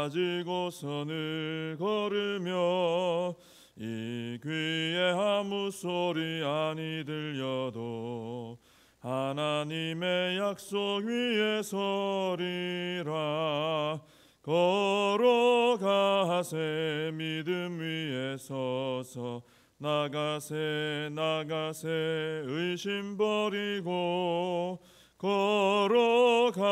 가지고 선을 걸으며 이 귀에 아무 소리 아니 들려도 하나님의 약속 위에 서리라. 걸어가세 믿음 위에 서서 나가세 의심 버리고 걸어가세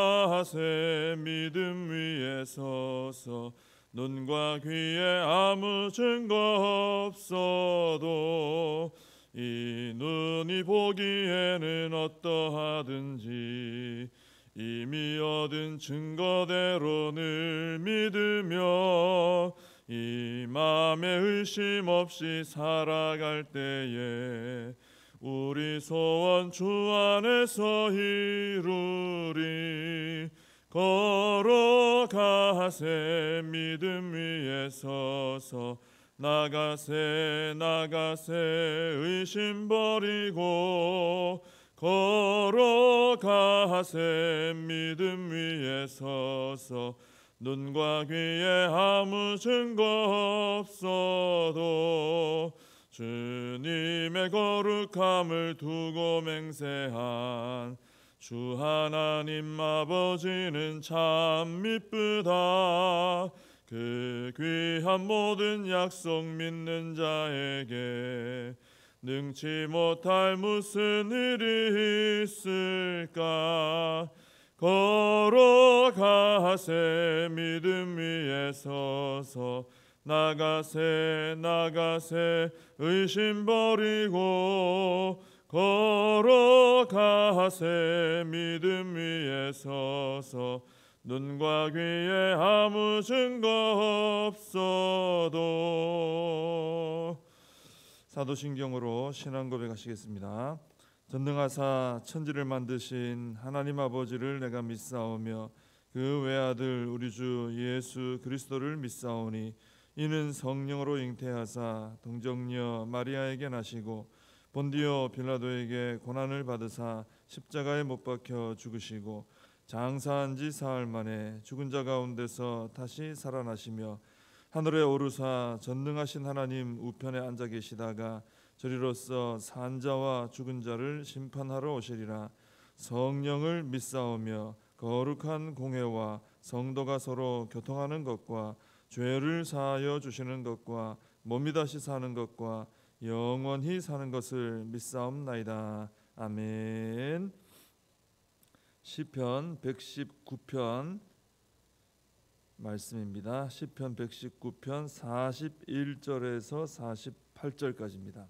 믿음 위에 서서 눈과 귀에 아무 증거 없어도 이 눈이 보기에는 어떠하든지 이미 얻은 증거대로 늘 믿으며 이 맘에 의심 없이 살아갈 때에 우리 소원 주 안에서 이루리. 걸어가세 믿음 위에 서서 나가세 의심 버리고 걸어가세 믿음 위에 서서 눈과 귀에 아무 증거 없어도 주님의 거룩함을 두고 맹세한 주 하나님 아버지는 참 미쁘다. 그 귀한 모든 약속 믿는 자에게 능치 못할 무슨 일이 있을까. 걸어가세 믿음 위에 서서 나가세 의심 버리고 걸어가세 믿음 위에 서서 눈과 귀에 아무 증거 없어도. 사도신경으로 신앙 고백하시겠습니다. 전능하사 천지를 만드신 하나님 아버지를 내가 믿사오며 그 외아들 우리 주 예수 그리스도를 믿사오니 이는 성령으로 잉태하사 동정녀 마리아에게 나시고 본디오 빌라도에게 고난을 받으사 십자가에 못 박혀 죽으시고 장사한 지 사흘 만에 죽은 자 가운데서 다시 살아나시며 하늘에 오르사 전능하신 하나님 우편에 앉아 계시다가 저리로서 산 자와 죽은 자를 심판하러 오시리라. 성령을 믿사오며 거룩한 공회와 성도가 서로 교통하는 것과 죄를 사하여 주시는 것과 몸이 다시 사는 것과 영원히 사는 것을 믿사옵나이다. 아멘. 시편 119편 말씀입니다. 시편 119편 41절에서 48절까지입니다.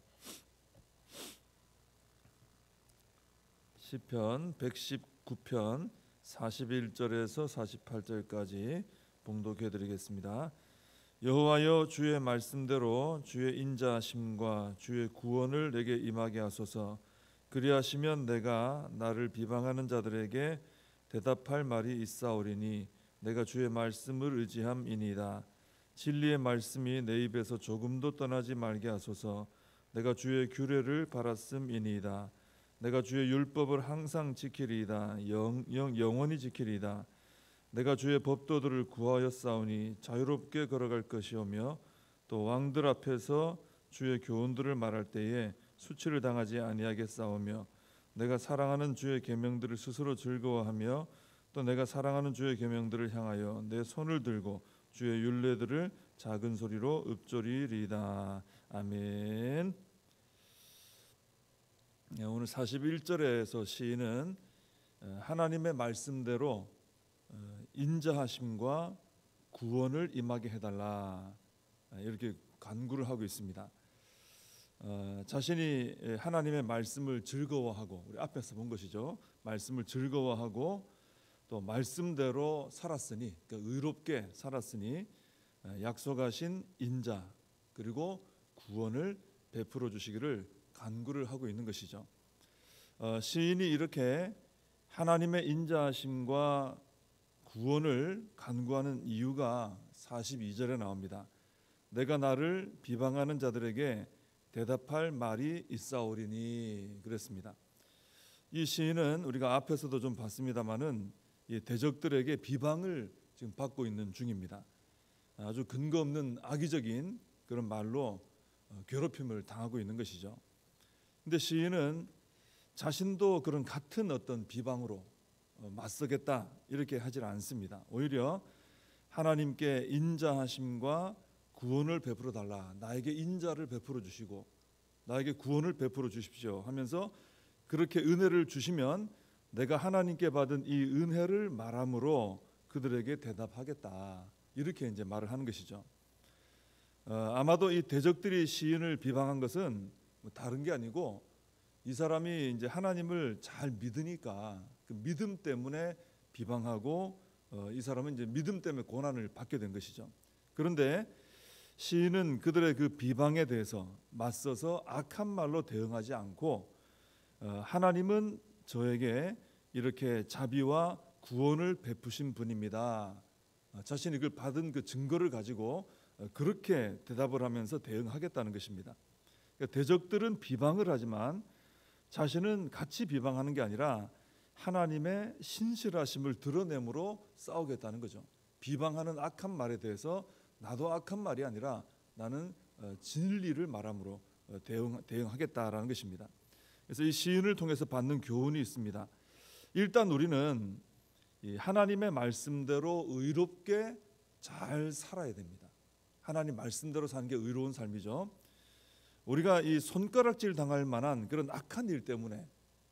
시편 119편 41절에서 48절까지 봉독해 드리겠습니다. 여호와여 주의 말씀대로 주의 인자하심과 주의 구원을 내게 임하게 하소서. 그리하시면 내가 나를 비방하는 자들에게 대답할 말이 있사오리니 내가 주의 말씀을 의지함이니이다. 진리의 말씀이 내 입에서 조금도 떠나지 말게 하소서. 내가 주의 규례를 바랐음이니이다. 내가 주의 율법을 항상 지키리이다. 영원히 지키리이다. 내가 주의 법도들을 구하였사오니 자유롭게 걸어갈 것이오며 또 왕들 앞에서 주의 교훈들을 말할 때에 수치를 당하지 아니하겠사오며 내가 사랑하는 주의 계명들을 스스로 즐거워하며 또 내가 사랑하는 주의 계명들을 향하여 내 손을 들고 주의 율례들을 작은 소리로 읊조리리이다. 아멘. 오늘 41절에서 시인은 하나님의 말씀대로 인자하심과 구원을 임하게 해달라 이렇게 간구를 하고 있습니다. 자신이 하나님의 말씀을 즐거워하고 우리 앞에서 본 것이죠. 말씀을 즐거워하고 또 말씀대로 살았으니 그러니까 의롭게 살았으니 약속하신 인자 그리고 구원을 베풀어 주시기를 간구를 하고 있는 것이죠. 시인이 이렇게 하나님의 인자하심과 구원을 간구하는 이유가 42절에 나옵니다. 내가 나를 비방하는 자들에게 대답할 말이 있사오리니 그랬습니다. 이 시인은 우리가 앞에서도 좀 봤습니다마는 이 대적들에게 비방을 지금 받고 있는 중입니다. 아주 근거 없는 악의적인 그런 말로 괴롭힘을 당하고 있는 것이죠. 근데 시인은 자신도 그런 같은 어떤 비방으로 맞서겠다 이렇게 하질 않습니다. 오히려 하나님께 인자하심과 구원을 베풀어 달라, 나에게 인자를 베풀어 주시고 나에게 구원을 베풀어 주십시오 하면서 그렇게 은혜를 주시면 내가 하나님께 받은 이 은혜를 말함으로 그들에게 대답하겠다, 이렇게 이제 말을 하는 것이죠. 아마도 이 대적들이 시인을 비방한 것은 뭐 다른 게 아니고 이 사람이 이제 하나님을 잘 믿으니까 그 믿음 때문에 비방하고 이 사람은 이제 믿음 때문에 고난을 받게 된 것이죠. 그런데 시인은 그들의 그 비방에 대해서 맞서서 악한 말로 대응하지 않고 하나님은 저에게 이렇게 자비와 구원을 베푸신 분입니다, 자신이 그걸 받은 그 증거를 가지고 그렇게 대답을 하면서 대응하겠다는 것입니다. 그러니까 대적들은 비방을 하지만 자신은 같이 비방하는 게 아니라 하나님의 신실하심을 드러내므로 싸우겠다는 거죠. 비방하는 악한 말에 대해서 나도 악한 말이 아니라 나는 진리를 말함으로 대응하겠다라는 것입니다. 그래서 이 시인을 통해서 받는 교훈이 있습니다. 일단 우리는 이 하나님의 말씀대로 의롭게 잘 살아야 됩니다. 하나님 말씀대로 사는 게 의로운 삶이죠. 우리가 이 손가락질 당할 만한 그런 악한 일 때문에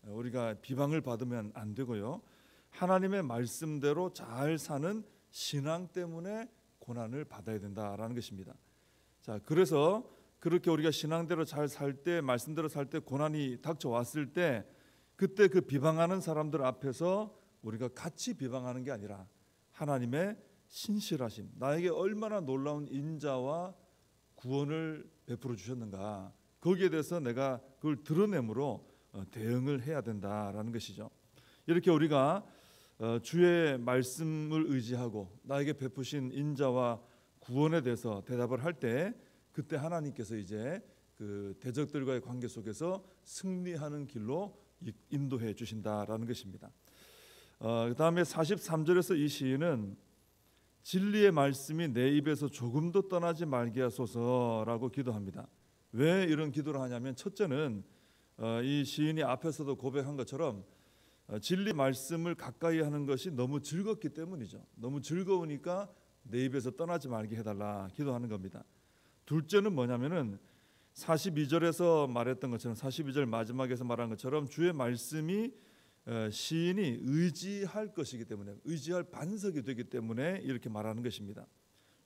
우리가 비방을 받으면 안 되고요. 하나님의 말씀대로 잘 사는 신앙 때문에 고난을 받아야 된다라는 것입니다. 자, 그래서 그렇게 우리가 신앙대로 잘 살 때, 말씀대로 살 때 고난이 닥쳐왔을 때 그때 그 비방하는 사람들 앞에서 우리가 같이 비방하는 게 아니라 하나님의 신실하심, 나에게 얼마나 놀라운 인자와 구원을 베풀어 주셨는가, 거기에 대해서 내가 그걸 드러내므로 대응을 해야 된다라는 것이죠. 이렇게 우리가 주의 말씀을 의지하고 나에게 베푸신 인자와 구원에 대해서 대답을 할 때 그때 하나님께서 이제 그 대적들과의 관계 속에서 승리하는 길로 인도해 주신다라는 것입니다. 그 다음에 43절에서 이 시인은 진리의 말씀이 내 입에서 조금도 떠나지 말게 하소서라고 기도합니다. 왜 이런 기도를 하냐면 첫째는 이 시인이 앞에서도 고백한 것처럼 진리 말씀을 가까이 하는 것이 너무 즐겁기 때문이죠. 너무 즐거우니까 내 입에서 떠나지 말게 해달라 기도하는 겁니다. 둘째는 뭐냐면은 42절에서 말했던 것처럼 42절 마지막에서 말한 것처럼 주의 말씀이 시인이 의지할 것이기 때문에, 의지할 반석이 되기 때문에 이렇게 말하는 것입니다.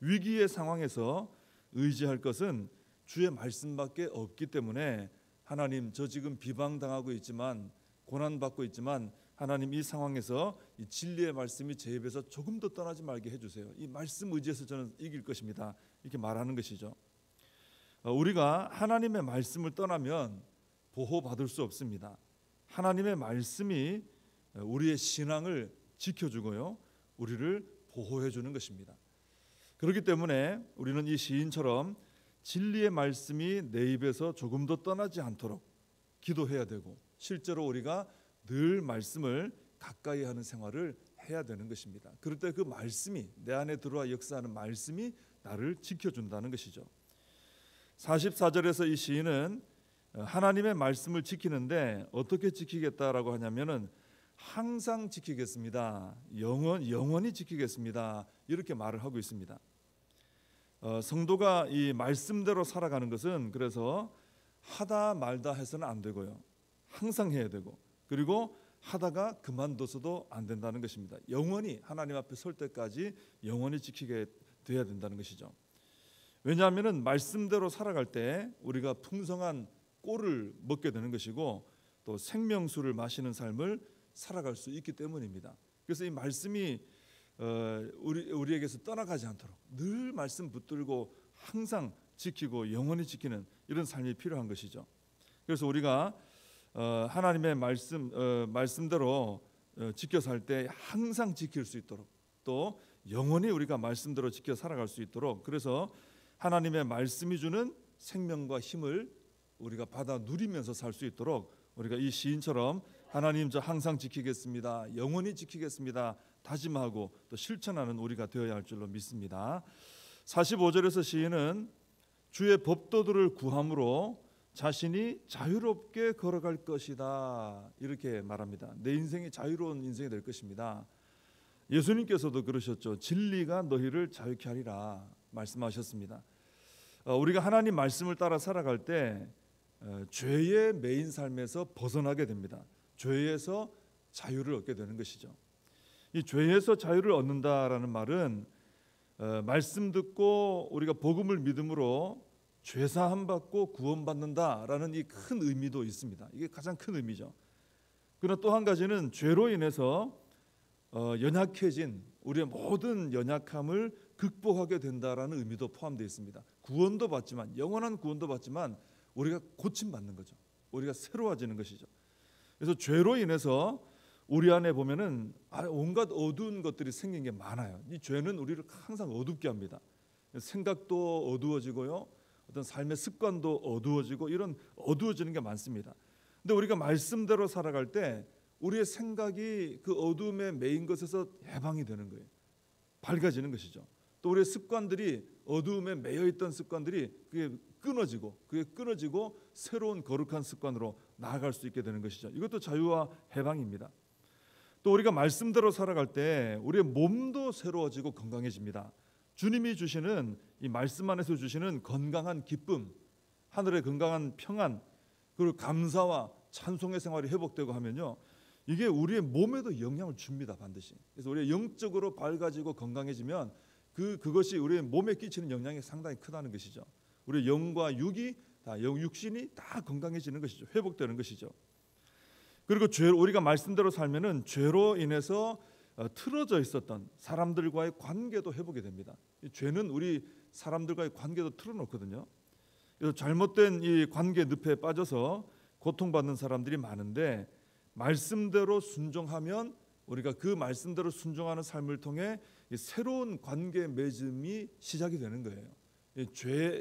위기의 상황에서 의지할 것은 주의 말씀밖에 없기 때문에 하나님, 저 지금 비방당하고 있지만 고난받고 있지만 하나님 이 상황에서 이 진리의 말씀이 제 입에서 조금도 떠나지 말게 해주세요. 이 말씀 의지해서 저는 이길 것입니다. 이렇게 말하는 것이죠. 우리가 하나님의 말씀을 떠나면 보호받을 수 없습니다. 하나님의 말씀이 우리의 신앙을 지켜주고요, 우리를 보호해 주는 것입니다. 그렇기 때문에 우리는 이 시인처럼 진리의 말씀이 내 입에서 조금도 떠나지 않도록 기도해야 되고, 실제로 우리가 늘 말씀을 가까이 하는 생활을 해야 되는 것입니다. 그럴 때 그 말씀이 내 안에 들어와 역사하는 말씀이 나를 지켜준다는 것이죠. 44절에서 이 시인은 하나님의 말씀을 지키는데 어떻게 지키겠다라고 하냐면은 항상 지키겠습니다, 영원히 지키겠습니다, 이렇게 말을 하고 있습니다. 성도가 이 말씀대로 살아가는 것은 그래서 하다 말다 해서는 안 되고요, 항상 해야 되고, 그리고 하다가 그만둬서도 안 된다는 것입니다. 영원히 하나님 앞에 설 때까지 영원히 지키게 돼야 된다는 것이죠. 왜냐하면 말씀대로 살아갈 때 우리가 풍성한 꼴을 먹게 되는 것이고 또 생명수를 마시는 삶을 살아갈 수 있기 때문입니다. 그래서 이 말씀이 우리에게서 떠나가지 않도록 늘 말씀 붙들고 항상 지키고 영원히 지키는 이런 삶이 필요한 것이죠. 그래서 우리가 하나님의 말씀대로 지켜 살 때 항상 지킬 수 있도록, 또 영원히 우리가 말씀대로 지켜 살아갈 수 있도록, 그래서 하나님의 말씀이 주는 생명과 힘을 우리가 받아 누리면서 살 수 있도록 우리가 이 시인처럼 하나님 저 항상 지키겠습니다, 영원히 지키겠습니다 다짐하고 또 실천하는 우리가 되어야 할 줄로 믿습니다. 45절에서 시인은 주의 법도들을 구함으로 자신이 자유롭게 걸어갈 것이다 이렇게 말합니다. 내 인생이 자유로운 인생이 될 것입니다. 예수님께서도 그러셨죠. 진리가 너희를 자유케 하리라 말씀하셨습니다. 우리가 하나님 말씀을 따라 살아갈 때 죄의 매인 삶에서 벗어나게 됩니다. 죄에서 자유를 얻게 되는 것이죠. 이 죄에서 자유를 얻는다라는 말은 말씀 듣고 우리가 복음을 믿음으로 죄 사함 받고 구원받는다라는 이 큰 의미도 있습니다. 이게 가장 큰 의미죠. 그러나 또 한 가지는 죄로 인해서 연약해진 우리의 모든 연약함을 극복하게 된다라는 의미도 포함되어 있습니다. 구원도 받지만, 영원한 구원도 받지만 우리가 고침받는 거죠. 우리가 새로워지는 것이죠. 그래서 죄로 인해서 우리 안에 보면은 온갖 어두운 것들이 생긴 게 많아요. 이 죄는 우리를 항상 어둡게 합니다. 생각도 어두워지고요, 어떤 삶의 습관도 어두워지고, 이런 어두워지는 게 많습니다. 근데 우리가 말씀대로 살아갈 때 우리의 생각이 그 어두움에 매인 것에서 해방이 되는 거예요. 밝아지는 것이죠. 또 우리의 습관들이, 어두움에 매여 있던 습관들이 그게 끊어지고 새로운 거룩한 습관으로 나아갈 수 있게 되는 것이죠. 이것도 자유와 해방입니다. 또 우리가 말씀대로 살아갈 때 우리의 몸도 새로워지고 건강해집니다. 주님이 주시는 이 말씀 안에서 주시는 건강한 기쁨, 하늘의 건강한 평안, 그리고 감사와 찬송의 생활이 회복되고 하면요, 이게 우리의 몸에도 영향을 줍니다. 반드시. 그래서 우리가 영적으로 밝아지고 건강해지면 그것이 우리의 몸에 끼치는 영향이 상당히 크다는 것이죠. 우리의 영과 육이 다, 육신이 다 건강해지는 것이죠. 회복되는 것이죠. 그리고 우리가 말씀대로 살면은 죄로 인해서 틀어져 있었던 사람들과의 관계도 회복이 됩니다. 죄는 우리 사람들과의 관계도 틀어놓거든요. 그래서 잘못된 이 관계 늪에 빠져서 고통받는 사람들이 많은데, 말씀대로 순종하면 우리가 그 말씀대로 순종하는 삶을 통해 새로운 관계 맺음이 시작이 되는 거예요.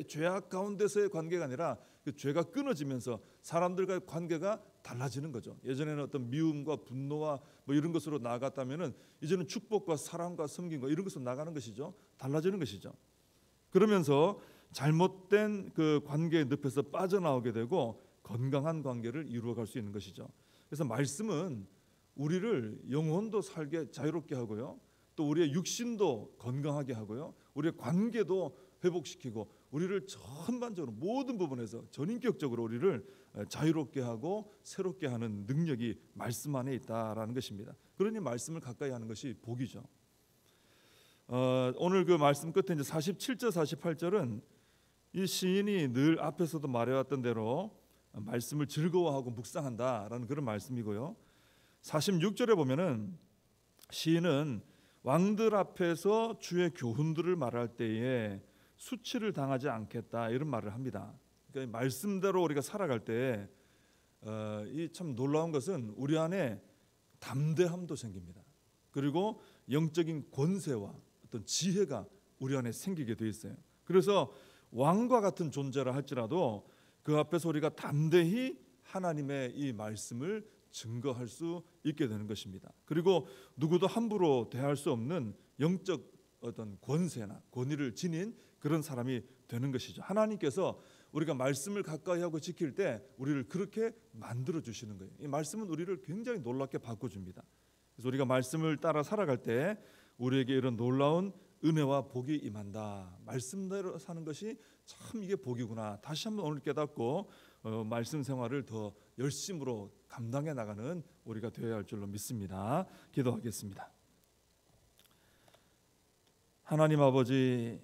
죄악 가운데서의 관계가 아니라 그 죄가 끊어지면서 사람들과의 관계가 달라지는 거죠. 예전에는 어떤 미움과 분노와 뭐 이런 것으로 나아갔다면은 이제는 축복과 사랑과 섬김과 이런 것으로 나가는 것이죠. 달라지는 것이죠. 그러면서 잘못된 그 관계의 늪에서 빠져나오게 되고 건강한 관계를 이루어갈 수 있는 것이죠. 그래서 말씀은 우리를 영혼도 살게 자유롭게 하고요, 또 우리의 육신도 건강하게 하고요, 우리의 관계도 회복시키고 우리를 전반적으로 모든 부분에서 전인격적으로 우리를 자유롭게 하고 새롭게 하는 능력이 말씀 안에 있다라는 것입니다. 그러니 말씀을 가까이 하는 것이 복이죠. 오늘 그 말씀 끝에 이제 47절 48절은 이 시인이 늘 앞에서도 말해왔던 대로 말씀을 즐거워하고 묵상한다라는 그런 말씀이고요. 46절에 보면은 시인은 왕들 앞에서 주의 교훈들을 말할 때에 수치를 당하지 않겠다 이런 말을 합니다. 그러니까 말씀대로 우리가 살아갈 때 이 참 놀라운 것은 우리 안에 담대함도 생깁니다. 그리고 영적인 권세와 어떤 지혜가 우리 안에 생기게 돼 있어요. 그래서 왕과 같은 존재라 할지라도 그 앞에서 우리가 담대히 하나님의 이 말씀을 증거할 수 있게 되는 것입니다. 그리고 누구도 함부로 대할 수 없는 영적 어떤 권세나 권위를 지닌 그런 사람이 되는 것이죠. 하나님께서 우리가 말씀을 가까이 하고 지킬 때 우리를 그렇게 만들어 주시는 거예요. 이 말씀은 우리를 굉장히 놀랍게 바꿔줍니다. 그래서 우리가 말씀을 따라 살아갈 때 우리에게 이런 놀라운 은혜와 복이 임한다. 말씀대로 사는 것이 참 이게 복이구나. 다시 한번 오늘 깨닫고 말씀 생활을 더 열심으로 감당해 나가는 우리가 되어야 할 줄로 믿습니다. 기도하겠습니다. 하나님 아버지,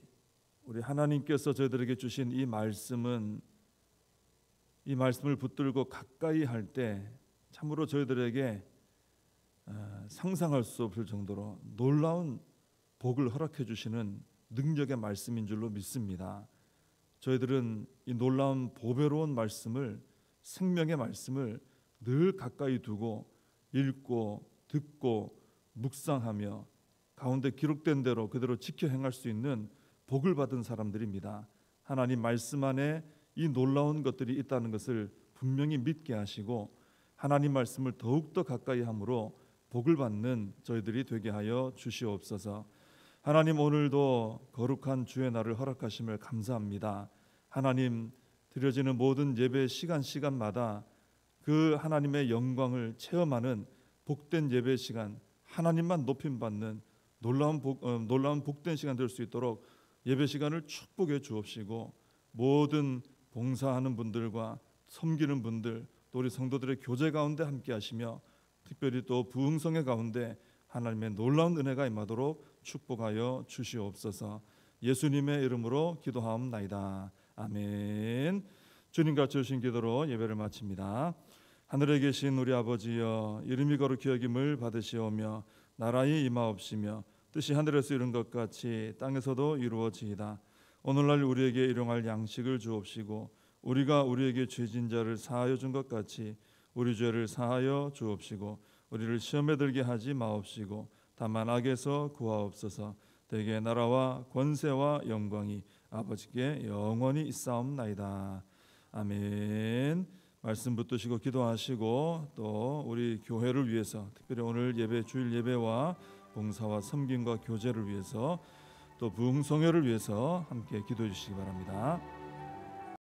우리 하나님께서 저희들에게 주신 이 말씀은, 이 말씀을 붙들고 가까이 할 때 참으로 저희들에게 상상할 수 없을 정도로 놀라운 복을 허락해 주시는 능력의 말씀인 줄로 믿습니다. 저희들은 이 놀라운 보배로운 말씀을, 생명의 말씀을 늘 가까이 두고 읽고 듣고 묵상하며 가운데 기록된 대로 그대로 지켜 행할 수 있는 복을 받은 사람들입니다. 하나님 말씀 안에 이 놀라운 것들이 있다는 것을 분명히 믿게 하시고 하나님 말씀을 더욱더 가까이 함으로 복을 받는 저희들이 되게 하여 주시옵소서. 하나님, 오늘도 거룩한 주의 날을 허락하심을 감사합니다. 하나님, 드려지는 모든 예배 시간마다 그 하나님의 영광을 체험하는 복된 예배 시간, 하나님만 높임받는 놀라운 복된 시간 될 수 있도록 예배 시간을 축복해 주옵시고, 모든 봉사하는 분들과 섬기는 분들, 또 우리 성도들의 교제 가운데 함께 하시며, 특별히 또 부흥성의 가운데 하나님의 놀라운 은혜가 임하도록 축복하여 주시옵소서. 예수님의 이름으로 기도하옵나이다. 아멘. 주님 가르쳐 주신 기도로 예배를 마칩니다. 하늘에 계신 우리 아버지여, 이름이 거룩히 여김을 받으시오며 나라의 임하옵시며 뜻이 하늘에서 이룬 것 같이 땅에서도 이루어지이다. 오늘날 우리에게 일용할 양식을 주옵시고, 우리가 우리에게 죄진 자를 사하여 준 것 같이 우리 죄를 사하여 주옵시고, 우리를 시험에 들게 하지 마옵시고 다만 악에서 구하옵소서. 대개 나라와 권세와 영광이 아버지께 영원히 있사옵나이다. 아멘. 말씀 붙드시고 기도하시고, 또 우리 교회를 위해서, 특별히 오늘 예배, 주일 예배와 봉사와 섬김과 교제를 위해서, 또 부흥성회를 위해서 함께 기도해 주시기 바랍니다.